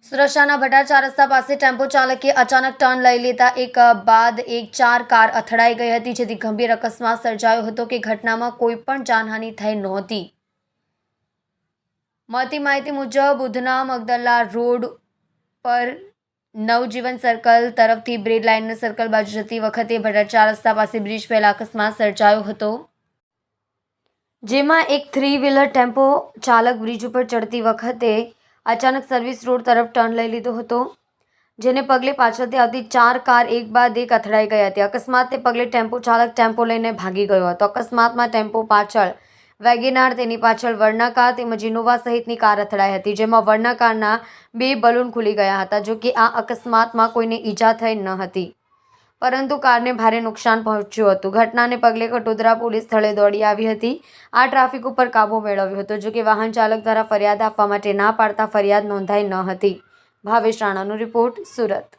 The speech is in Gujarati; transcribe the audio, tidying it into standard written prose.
સુરતના ભટાર ચાર રસ્તા પાસે ટેમ્પો ચાલકે અચાનક ટર્ન લઈ લેતા એક બાદ એક 4 કાર અથડાઈ ગઈ હતી, જેથી ગંભીર અકસ્માત સર્જાયો હતો કે ઘટનામાં કોઈ પણ જાનહાનિ થઈ નહોતી। મળતી માહિતી મુજબ ઉધના મગદલ્લા રોડ પર નવજીવન સર્કલ તરફથી બ્રેડ લાઇનર સર્કલ બાજુ જતી વખતે ભટાર ચાર રસ્તા પાસે બ્રિજ પહેલા અકસ્માત સર્જાયો હતો, જેમાં એક 3 વ્હીલર ટેમ્પો ચાલક બ્રિજ ઉપર ચડતી વખતે અચાનક સર્વિસ રોડ તરફ ટર્ન લઈ લીધો હતો, જેને પગલે પાછળથી આવતી 4 કાર એક બાદ એક અથડાઈ ગઈ હતી। અકસ્માતને પગલે ટેમ્પો ચાલક ટેમ્પો લઈને ભાગી ગયો હતો। અકસ્માતમાં ટેમ્પો પાછળ વેગેનાર, તેની પાછળ વર્ના કાર તેમજ ઇનોવા સહિતની કાર અથડાઈ હતી, જેમાં વર્ના કારના 2 બલૂન ખુલી ગયા હતા। જો કે આ અકસ્માતમાં કોઈને ઈજા થઈ ન હતી, પરંતુ કારને ભારે નુકસાન પહોંચ્યું હતું। ઘટનાને પગલે કટોદરા પોલીસ સ્થળે દોડી આવી હતી। આ ટ્રાફિક ઉપર કાબૂ મેળવ્યો હતો। જો કે વાહન ચાલક દ્વારા ફરિયાદ આપવા માટે ના પાડતા ફરિયાદ નોંધાઈ ન હતી। ભાવેશ રાણાનો રિપોર્ટ, સુરત।